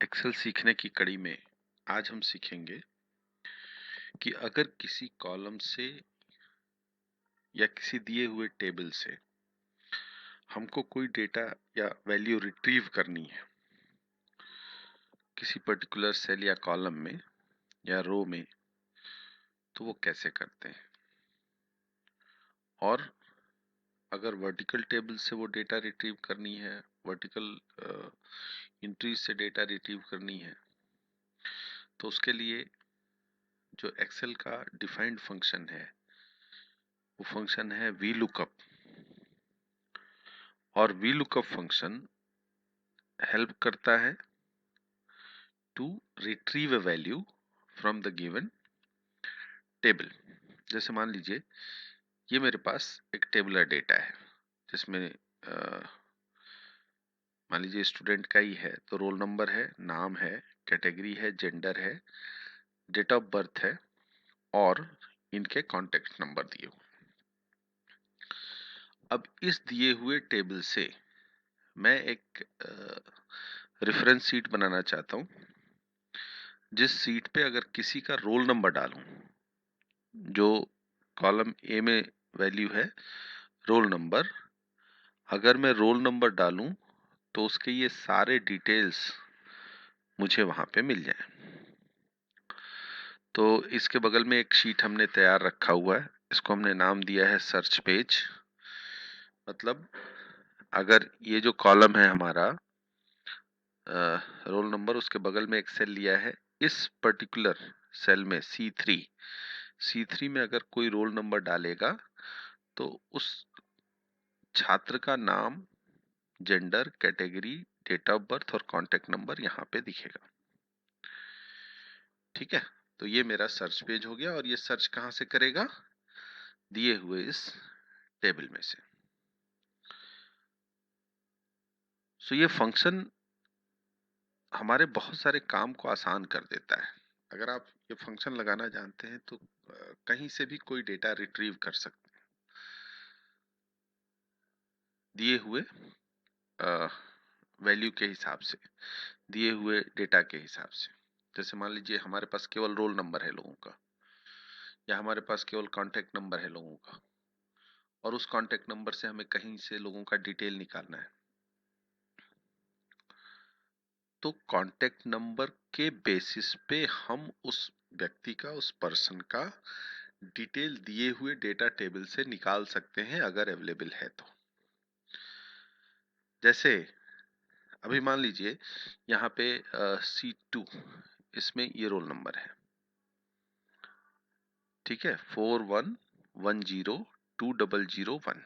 Excel सीखने की कड़ी में आज हम सीखेंगे कि अगर किसी कॉलम से या किसी दिए हुए टेबल से हमको कोई डेटा या वैल्यू रिट्रीव करनी है किसी पर्टिकुलर सेल या कॉलम में या रो में, तो वो कैसे करते हैं। और अगर वर्टिकल टेबल से वो डेटा रिट्रीव करनी है, वर्टिकल इंट्रीज से डेटा रिट्रीव करनी है, तो उसके लिए जो एक्सेल का डिफाइंड फंक्शन है वो फंक्शन है वी लुकअप। और वी लुकअप फंक्शन हेल्प करता है to retrieve a value from the given table. जैसे मान लीजिए ये मेरे पास एक टेबुलर डेटा है जिसमें मान लीजिए स्टूडेंट का ही है, तो रोल नंबर है, नाम है, कैटेगरी है, जेंडर है, डेट ऑफ बर्थ है और इनके कॉन्टेक्ट नंबर दिए हुए। अब इस दिए हुए टेबल से मैं एक रेफरेंस सीट बनाना चाहता हूँ जिस सीट पे अगर किसी का रोल नंबर डालूं, जो कॉलम ए में वैल्यू है रोल नंबर, अगर मैं रोल नंबर डालूं तो उसके ये सारे डिटेल्स मुझे वहां पे मिल जाए। तो इसके बगल में एक शीट हमने तैयार रखा हुआ है, इसको हमने नाम दिया है सर्च पेज। मतलब अगर ये जो कॉलम है हमारा रोल नंबर, उसके बगल में एक सेल लिया है, इस पर्टिकुलर सेल में C3 में अगर कोई रोल नंबर डालेगा तो उस छात्र का नाम, gender, category, date of birth और कॉन्टेक्ट नंबर यहाँ पे दिखेगा। ठीक है, तो ये मेरा सर्च पेज हो गया और ये सर्च कहाँ से करेगा, दिए हुए इस टेबल में से। सो ये फंक्शन हमारे बहुत सारे काम को आसान कर देता है। अगर आप ये फंक्शन लगाना जानते हैं तो कहीं से भी कोई डेटा रिट्रीव कर सकते हैं दिए हुए वैल्यू के हिसाब से, दिए हुए डेटा के हिसाब से। जैसे मान लीजिए हमारे पास केवल रोल नंबर है लोगों का, या हमारे पास केवल कॉन्टेक्ट नंबर है लोगों का, और उस कॉन्टेक्ट नंबर से हमें कहीं से लोगों का डिटेल निकालना है, तो कॉन्टेक्ट नंबर के बेसिस पे हम उस व्यक्ति का, उस पर्सन का डिटेल दिए हुए डेटा टेबल से निकाल सकते हैं अगर अवेलेबल है तो। जैसे अभी मान लीजिए यहाँ पे C2, इसमें ये रोल नंबर है, ठीक है, 41102001।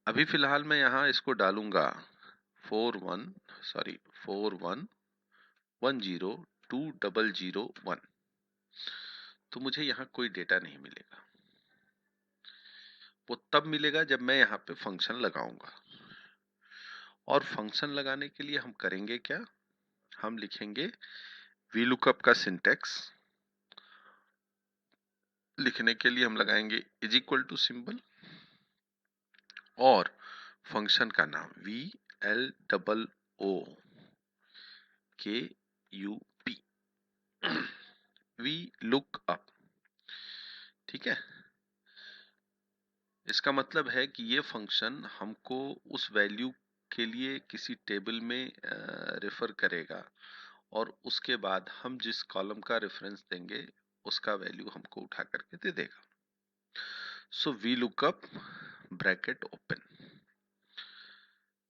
अभी फिलहाल मैं यहाँ इसको डालूंगा 41102001, तो मुझे यहाँ कोई डेटा नहीं मिलेगा। वो तब मिलेगा जब मैं यहाँ पे फंक्शन लगाऊंगा। और फंक्शन लगाने के लिए हम करेंगे क्या, हम लिखेंगे VLOOKUP का सिंटेक्स। लिखने के लिए हम लगाएंगे इज इक्वल टू सिंबल और फंक्शन का नाम VLOOKUP, VLOOKUP। ठीक है, इसका मतलब है कि ये फंक्शन हमको उस वैल्यू के लिए किसी टेबल में रेफर करेगा और उसके बाद हम जिस कॉलम का रेफरेंस देंगे उसका वैल्यू हमको उठा करके दे देगा। सो VLOOKUP bracket open,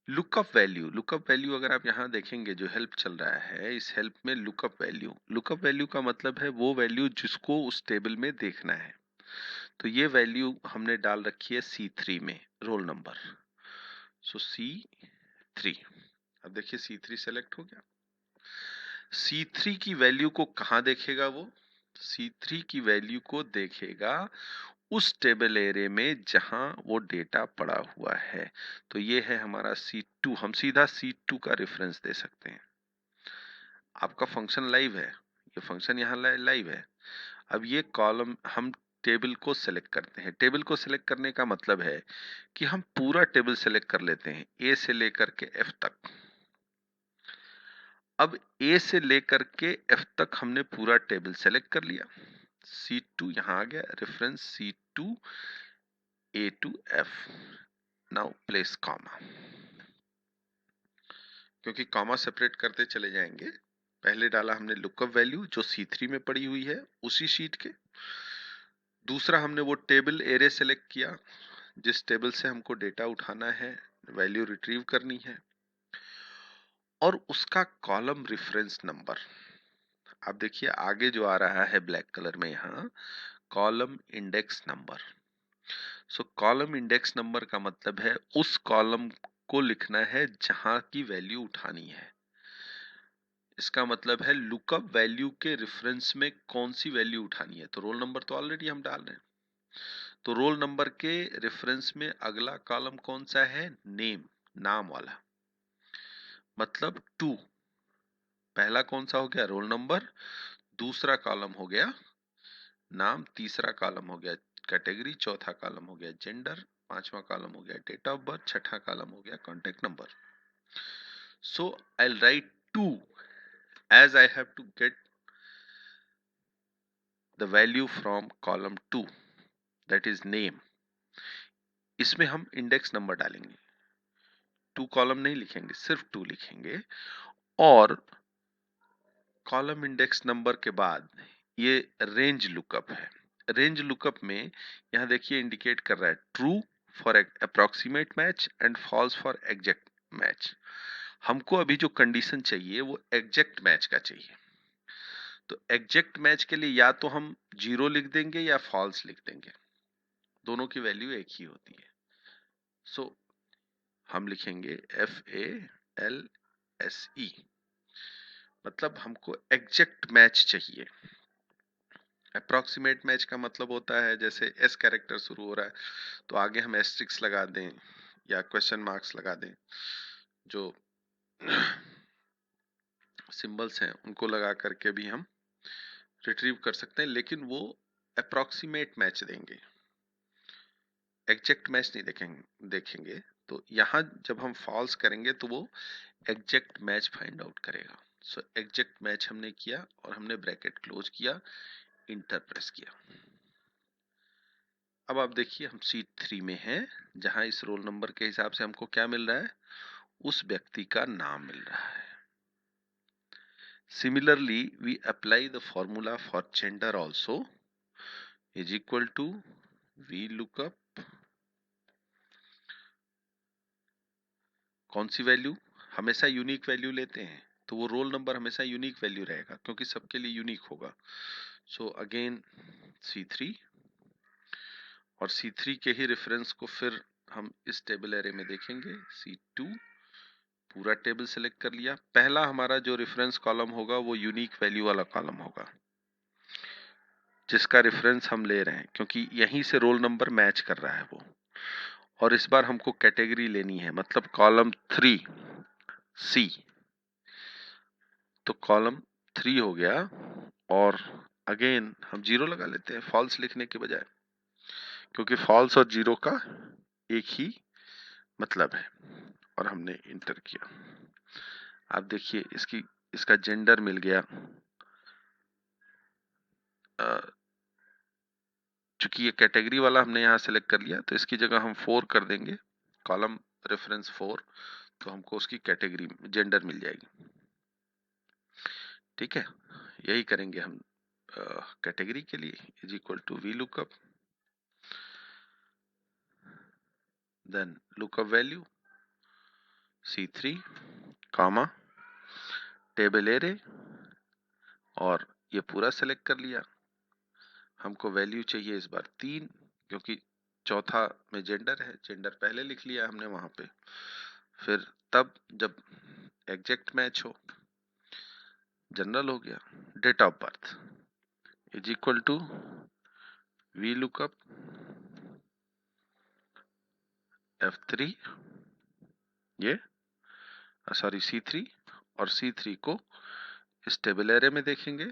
lookup value अगर आप यहाँ देखेंगे जो हेल्प चल रहा है, इस हेल्प में लुकअप वैल्यू का मतलब है वो वैल्यू जिसको उस टेबल में देखना है। तो ये वैल्यू हमने डाल रखी है C3 में, रोल नंबर। सो C3, अब देखिए C3 सेलेक्ट हो गया। C3 की वैल्यू को कहाँ देखेगा वो, C3 की वैल्यू को देखेगा उस टेबल एरिया में जहां वो डेटा पड़ा हुआ है। तो ये है हमारा C2, हम सीधा C2 का रेफरेंस दे सकते हैं। आपका फंक्शन लाइव है, ये फंक्शन यहाँ लाइव है। अब ये कॉलम हम टेबल को सिलेक्ट करते हैं। टेबल को सिलेक्ट करने का मतलब है कि हम पूरा टेबल सिलेक्ट कर लेते हैं A से लेकर के F तक। अब ए से लेकर के एफ तक हमने पूरा टेबल सेलेक्ट कर लिया। C2 यहां आ गया, reference C2 A to F। Now place comma, क्योंकि कॉमा सेपरेट करते चले जाएंगे। पहले डाला हमने लुकअप वैल्यू जो C3 में पड़ी हुई है उसी शीट के। दूसरा हमने वो टेबल एरे सेलेक्ट किया जिस टेबल से हमको डेटा उठाना है, वैल्यू रिट्रीव करनी है, और उसका कॉलम रेफरेंस नंबर। आप देखिए आगे जो आ रहा है ब्लैक कलर में, यहाँ कॉलम इंडेक्स नंबर। सो कॉलम इंडेक्स नंबर का मतलब है उस कॉलम को लिखना है जहां की वैल्यू उठानी है। इसका मतलब है लुकअप वैल्यू के रेफरेंस में कौन सी वैल्यू उठानी है। तो रोल नंबर तो ऑलरेडी हम डाल रहे हैं, तो रोल नंबर के रेफरेंस में अगला कॉलम कौन सा है? नेम, नाम वाला, मतलब 2। पहला कौन सा हो गया? Roll number. दूसरा कॉलम हो गया नाम, तीसरा कॉलम हो गया कैटेगरी, चौथा कॉलम हो गया जेंडर, पांचवा कॉलम हो गया डेट ऑफ बर्थ, छठा कॉलम हो गया contact number. So I will write 2 as I have to get the value from column 2, that is name। इसमें हम इंडेक्स नंबर डालेंगे, 2 कॉलम नहीं लिखेंगे, सिर्फ 2 लिखेंगे। और कॉलम इंडेक्स नंबर के बाद ये रेंज लुकअप है। रेंज लुकअप में यहां देखिए इंडिकेट कर रहा है true for approximate match and false for exact match. हमको अभी जो कंडीशन चाहिए वो एग्जैक्ट मैच का चाहिए। तो एग्जैक्ट मैच के लिए या तो हम 0 लिख देंगे या फॉल्स लिख देंगे, दोनों की वैल्यू एक ही होती है। सो हम लिखेंगे FALSE, मतलब हमको एग्जैक्ट मैच चाहिए। अप्रोक्सीमेट मैच का मतलब होता है जैसे एस कैरेक्टर शुरू हो रहा है तो आगे हम एस्ट्रिक्स लगा दें या क्वेश्चन मार्क्स लगा दें, जो सिंबल्स हैं उनको लगा करके भी हम रिट्रीव कर सकते हैं, लेकिन वो अप्रोक्सीमेट मैच देंगे, एग्जैक्ट मैच नहीं देखेंगे। तो यहाँ जब हम फॉल्स करेंगे तो वो एग्जैक्ट मैच फाइंड आउट करेगा। सो एग्जैक्ट मैच हमने किया और हमने ब्रैकेट क्लोज किया, इंटर प्रेस किया। अब आप देखिए हम C3 में हैं, जहां इस रोल नंबर के हिसाब से हमको क्या मिल रहा है? उस व्यक्ति का नाम मिल रहा है। Similarly, we apply the formula for gender also, is equal to VLOOKUP। कौन सी वैल्यू? हमेशा यूनिक वैल्यू लेते हैं, तो वो रोल नंबर हमेशा यूनिक वैल्यू रहेगा क्योंकि सबके लिए यूनिक होगा। सो अगेन C3, और C3 के ही रेफरेंस को फिर हम इस टेबल एरे में देखेंगे। C2 पूरा टेबल सेलेक्ट कर लिया। पहला हमारा जो रेफरेंस कॉलम होगा वो यूनिक वैल्यू वाला कॉलम होगा जिसका रेफरेंस हम ले रहे हैं, क्योंकि यहीं से रोल नंबर मैच कर रहा है वो। और इस बार हमको कैटेगरी लेनी है, मतलब कॉलम 3C। तो कॉलम 3 हो गया, और अगेन हम 0 लगा लेते हैं फॉल्स लिखने के बजाय, क्योंकि फॉल्स और 0 का एक ही मतलब है। और हमने इंटर किया। आप देखिए इसका जेंडर मिल गया। चूंकि ये कैटेगरी वाला हमने यहाँ सेलेक्ट कर लिया तो इसकी जगह हम 4 कर देंगे, कॉलम रेफरेंस 4, तो हमको उसकी कैटेगरी जेंडर मिल जाएगी। ठीक है, यही करेंगे हम कैटेगरी के लिए। Is equal to VLOOKUP, then lookup value C3 comma table array, और ये पूरा सेलेक्ट कर लिया। हमको वैल्यू चाहिए इस बार 3, क्योंकि चौथा में जेंडर है, जेंडर पहले लिख लिया हमने वहां पे। फिर तब जब एग्जैक्ट मैच हो, जनरल हो गया। Date of birth is equal to VLOOKUP F3, ये सॉरी C3, और C3 को इस टेबल एरे में देखेंगे।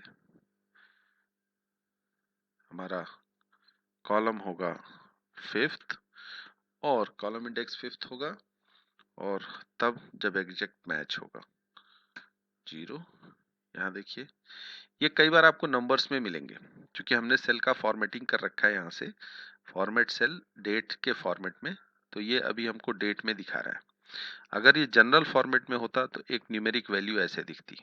हमारा कॉलम होगा 5th और कॉलम इंडेक्स 5th होगा, और तब जब एग्जैक्ट मैच होगा 0। यहाँ देखिए, ये कई बार आपको नंबर्स में मिलेंगे क्योंकि हमने सेल का फॉर्मेटिंग कर रखा है यहाँ से, फॉर्मेट सेल डेट के फॉर्मेट में, तो ये अभी हमको डेट में दिखा रहा है। अगर ये जनरल फॉर्मेट में होता तो एक न्यूमेरिक वैल्यू ऐसे दिखती।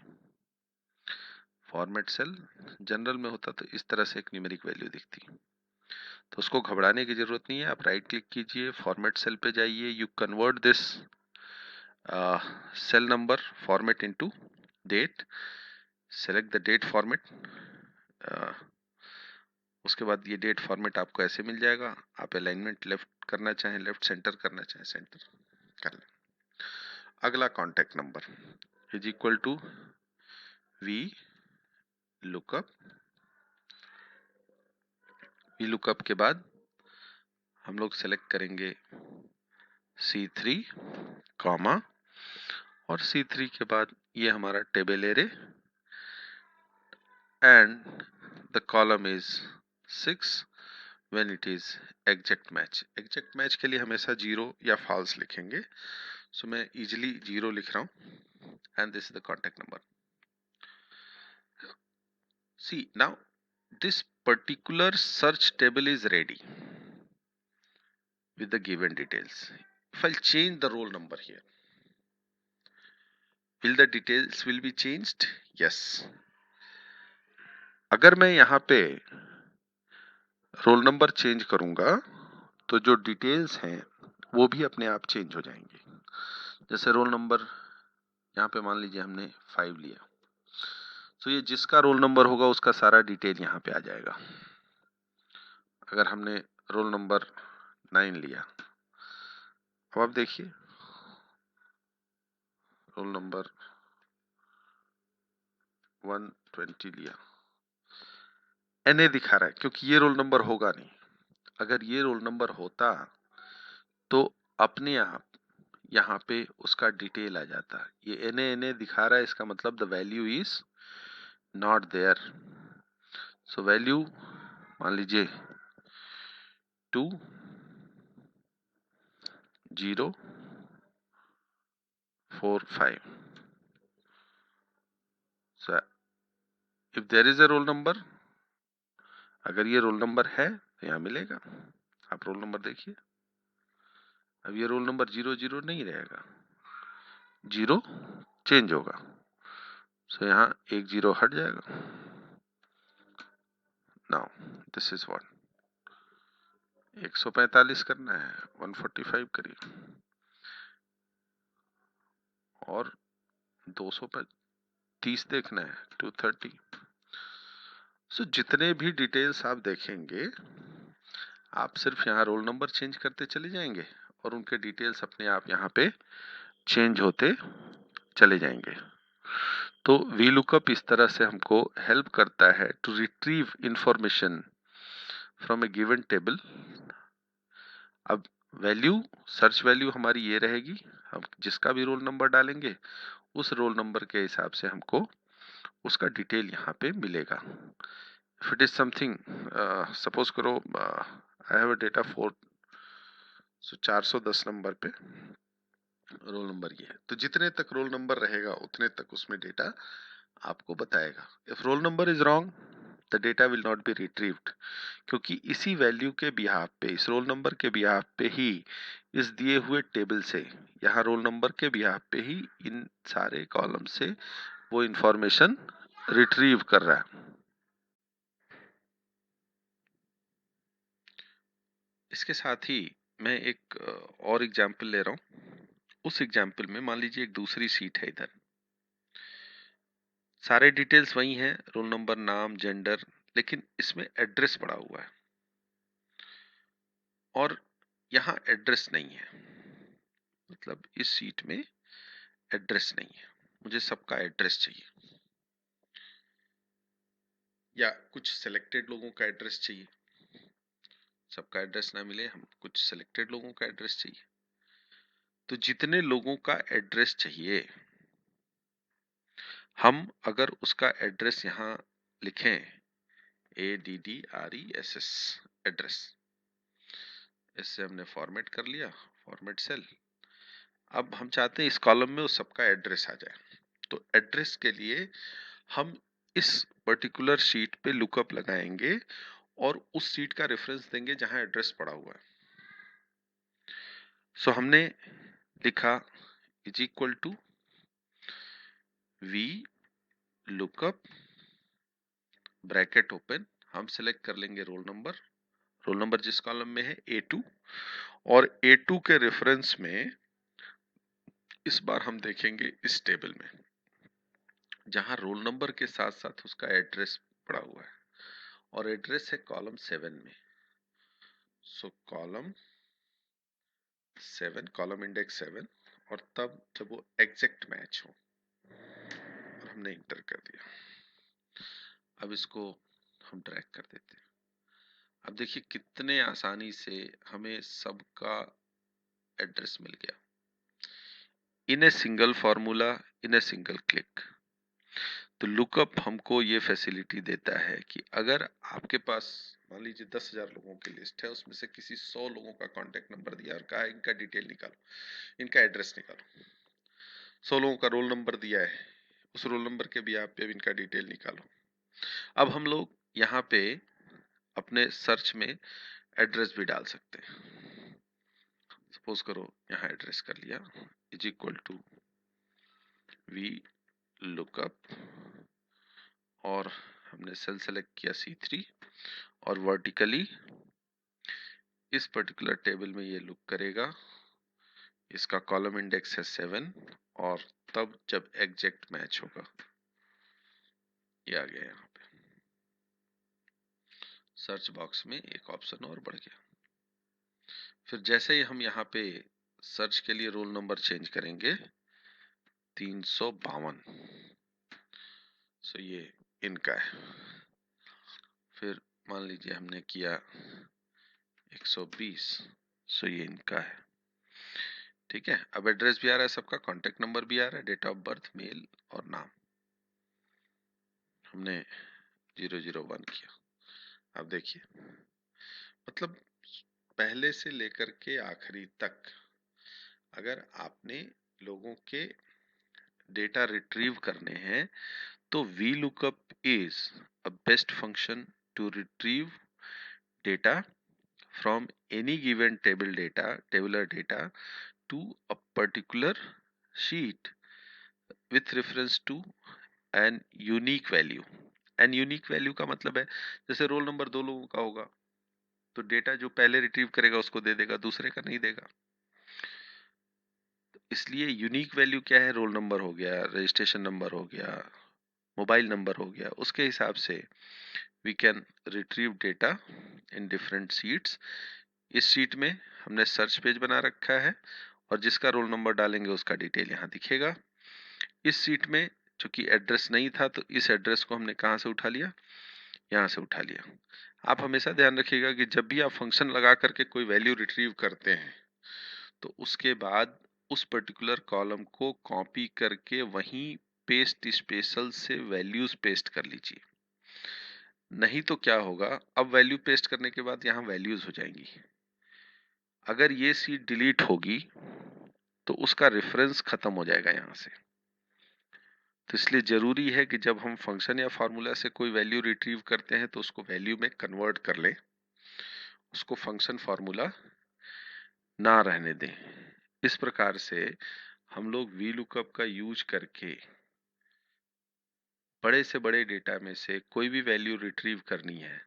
फॉर्मेट सेल जनरल में होता तो इस तरह से एक न्यूमेरिक वैल्यू दिखती। तो उसको घबराने की जरूरत नहीं है, आप राइट क्लिक कीजिए, फॉर्मेट सेल पे जाइए, you convert this cell number format into date, select the date format. उसके बाद ये डेट फॉर्मेट आपको ऐसे मिल जाएगा। आप अलाइनमेंट लेफ्ट करना चाहें लेफ्ट, सेंटर करना चाहें सेंटर कर लें। अगला contact number is equal to V lookup. V lookup के बाद हम लोग सेलेक्ट करेंगे C3 कॉमा, और C3 के बाद ये हमारा table array and the column is 6 when it is exact match. Exact match के लिए हमेशा 0 या फॉल्स लिखेंगे, सो मैं इजिली 0 लिख रहा हूं and this is the contact number. See now this particular search table is ready with the given details. If I'll change the roll number here, will the details will be changed? Yes. अगर मैं यहाँ पे roll number change करूंगा तो जो details हैं वो भी अपने आप चेंज हो जाएंगे। जैसे रोल नंबर यहाँ पे मान लीजिए हमने 5 लिया, तो ये जिसका रोल नंबर होगा उसका सारा डिटेल यहाँ पे आ जाएगा। अगर हमने रोल नंबर 9 लिया, अब आप देखिए रोल नंबर 120 लिया, NA दिखा रहा है क्योंकि ये रोल नंबर होगा नहीं। अगर ये रोल नंबर होता तो अपने आप यहाँ पे उसका डिटेल आ जाता। ये NA दिखा रहा है, इसका मतलब the value is not there. So value मान लीजिए 2 0 4 5। So if there is a roll number, अगर ये रोल नंबर है तो यहाँ मिलेगा। आप रोल नंबर देखिए, अब ये रोल नंबर 0 0 नहीं रहेगा, 0 चेंज होगा, सो यहाँ 1 0 हट जाएगा। नाउ दिस इज व्हाट 145 करना है, 145 करिए, और 230 देखना है, 230। सो जितने भी डिटेल्स आप देखेंगे, आप सिर्फ यहाँ रोल नंबर चेंज करते चले जाएंगे और उनके डिटेल्स अपने आप यहाँ पे चेंज होते चले जाएंगे। तो VLOOKUP इस तरह से हमको हेल्प करता है to retrieve information from a given table. अब वैल्यू, सर्च वैल्यू हमारी ये रहेगी, हम जिसका भी रोल नंबर डालेंगे उस रोल नंबर के हिसाब से हमको उसका डिटेल यहाँ पे मिलेगा। If it is something, suppose करो आई हैव अ डेटा 4, सो 410 नंबर पे रोल नंबर ये है, तो जितने तक रोल नंबर रहेगा उतने तक उसमें डेटा आपको बताएगा। If roll number is wrong the data will not be retrieved, क्योंकि इसी वैल्यू के बिहाफ पे, इस रोल नंबर के बिहाफ पे ही, इस दिए हुए टेबल से, यहाँ रोल नंबर के बिहाफ पे ही इन सारे कॉलम से वो इंफॉर्मेशन रिट्रीव कर रहा है। इसके साथ ही मैं एक और एग्जाम्पल ले रहा हूँ। उस एग्जाम्पल में मान लीजिए एक दूसरी सीट है, इधर सारे डिटेल्स वही हैं, रोल नंबर, नाम, जेंडर, लेकिन इसमें एड्रेस पड़ा हुआ है और यहाँ एड्रेस नहीं है। मतलब इस सीट में एड्रेस नहीं है, मुझे सबका एड्रेस चाहिए, या कुछ सिलेक्टेड लोगों का एड्रेस चाहिए। सबका एड्रेस ना मिले, हम कुछ सिलेक्टेड लोगों का एड्रेस चाहिए। तो जितने लोगों का एड्रेस चाहिए, हम अगर उसका एड्रेस यहाँ लिखें, ADDRESS एड्रेस, इससे हमने फॉर्मेट कर लिया, फॉर्मेट सेल। अब हम चाहते हैं इस कॉलम में उस सबका एड्रेस आ जाए, तो एड्रेस के लिए हम इस पर्टिकुलर शीट पे लुकअप लगाएंगे और उस शीट का रेफरेंस देंगे जहां एड्रेस पड़ा हुआ है। सो हमने लिखा is equal to V lookup bracket open, हम सिलेक्ट कर लेंगे रोल नंबर जिस कॉलम में है A2, और A2 के रेफरेंस में इस बार हम देखेंगे इस टेबल में जहां रोल नंबर के साथ साथ उसका एड्रेस पड़ा हुआ है, और एड्रेस है कॉलम 7 में। सो कॉलम 7, कॉलम इंडेक्स 7, और तब जब वो एग्जैक्ट मैच हो, और हमने इंटर कर दिया। अब इसको हम ड्रैग कर देते हैं। अब देखिए कितने आसानी से हमें सबका एड्रेस मिल गया in a single formula, in a single click. तो लुकअप हमको ये फैसिलिटी देता है कि अगर आपके पास मान लीजिए 10,000 लोगों की लिस्ट है, उसमें से किसी 100 लोगों का कांटेक्ट नंबर दिया और कहा इनका डिटेल निकालो, इनका एड्रेस निकालो। 100 लोगों का रोल नंबर दिया है, उस रोल नंबर के भी आप पे इनका डिटेल निकालो। अब हम लोग यहाँ पे अपने सर्च में एड्रेस भी डाल सकते हैं। सपोज करो यहाँ एड्रेस कर लिया is equal to V lookup, और हमने सेल सेलेक्ट किया C3, और वर्टिकली इस पर्टिकुलर टेबल में ये लुक करेगा। इसका कॉलम इंडेक्स है 7, और तब जब एग्जैक्ट मैच होगा, ये आ गया यहाँ पे। सर्च बॉक्स में एक ऑप्शन और बढ़ गया। फिर जैसे ही हम यहाँ पे सर्च के लिए रोल नंबर चेंज करेंगे 352, सो ये इनका है। फिर मान लीजिए हमने किया 120, सो ये इनका है। ठीक है, अब एड्रेस भी आ रहा है सबका, कांटेक्ट नंबर भी आ रहा है, डेट ऑफ बर्थ, मेल और नाम हमने 001 किया। अब देखिए मतलब पहले से लेकर के आखिरी तक अगर आपने लोगों के डेटा रिट्रीव करने हैं तो VLOOKUP is a best function to retrieve data from any given tabular data to a particular sheet with reference to an unique value। An unique value का मतलब है जैसे रोल नंबर 2 लोगों का होगा तो डेटा जो पहले रिट्रीव करेगा उसको दे देगा, दूसरे का नहीं देगा। इसलिए यूनिक वैल्यू क्या है, रोल नंबर हो गया, रजिस्ट्रेशन नंबर हो गया, मोबाइल नंबर हो गया, उसके हिसाब से we can retrieve data in different sheets. इस शीट में हमने सर्च पेज बना रखा है और जिसका रोल नंबर डालेंगे उसका डिटेल यहाँ दिखेगा। इस शीट में चूंकि एड्रेस नहीं था तो इस एड्रेस को हमने कहाँ से उठा लिया, यहाँ से उठा लिया। आप हमेशा ध्यान रखिएगा कि जब भी आप फंक्शन लगा करके कोई वैल्यू रिट्रीव करते हैं तो उसके बाद उस पर्टिकुलर कॉलम को कॉपी करके वहीं पेस्ट स्पेशल से वैल्यूज पेस्ट कर लीजिए। नहीं तो क्या होगा, अब वैल्यू पेस्ट करने के बाद यहाँ वैल्यूज हो जाएंगी। अगर ये सीट डिलीट होगी तो उसका रेफरेंस खत्म हो जाएगा यहाँ से। तो इसलिए जरूरी है कि जब हम फंक्शन या फार्मूला से कोई वैल्यू रिट्रीव करते हैं तो उसको वैल्यू में कन्वर्ट कर लें, उसको फंक्शन फार्मूला ना रहने दें। इस प्रकार से हम लोग VLOOKUP का यूज करके बड़े से बड़े डेटा में से कोई भी वैल्यू रिट्रीव करनी है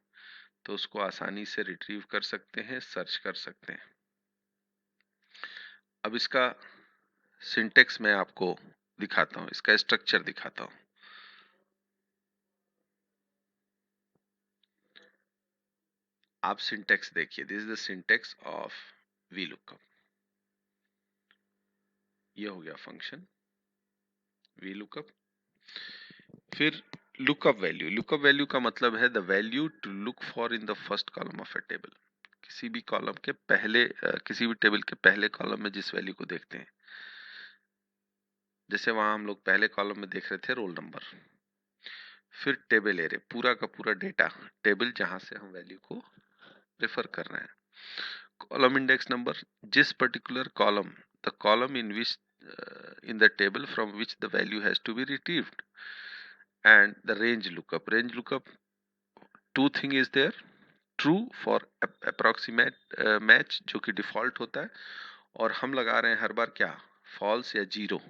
तो उसको आसानी से रिट्रीव कर सकते हैं, सर्च कर सकते हैं। अब इसका सिंटेक्स मैं आपको दिखाता हूं, इसका स्ट्रक्चर दिखाता हूं। आप सिंटेक्स देखिए, this is the syntax of VLOOKUP। ये हो गया फंक्शन VLOOKUP। फिर लुकअप वैल्यू का मतलब है the value to look for in the first column of a table. किसी भी कॉलम के पहले किसी भी टेबल के पहले कॉलम में जिस वैल्यू को देखते हैं, जैसे वहां हम लोग पहले कॉलम में देख रहे थे रोल नंबर। फिर टेबल एरे, पूरा का पूरा डेटा टेबल जहां से हम वैल्यू को रेफर कर रहे हैं। कॉलम इंडेक्स नंबर, जिस particular column the column in which in the table from which the value has to be retrieved. And the range lookup, two thing is there, true for approximate match जो कि default होता है, और हम लगा रहे हैं हर बार क्या, फॉल्स या जीरो।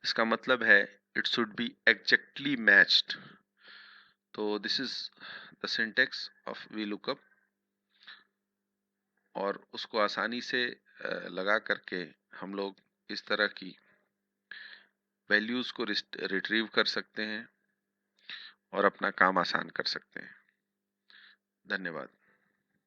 इसका मतलब है it should be exactly matched. तो this is the syntax of V lookup, और उसको आसानी से लगा करके हम लोग इस तरह की वैल्यूज को रिट्रीव कर सकते हैं और अपना काम आसान कर सकते हैं। धन्यवाद।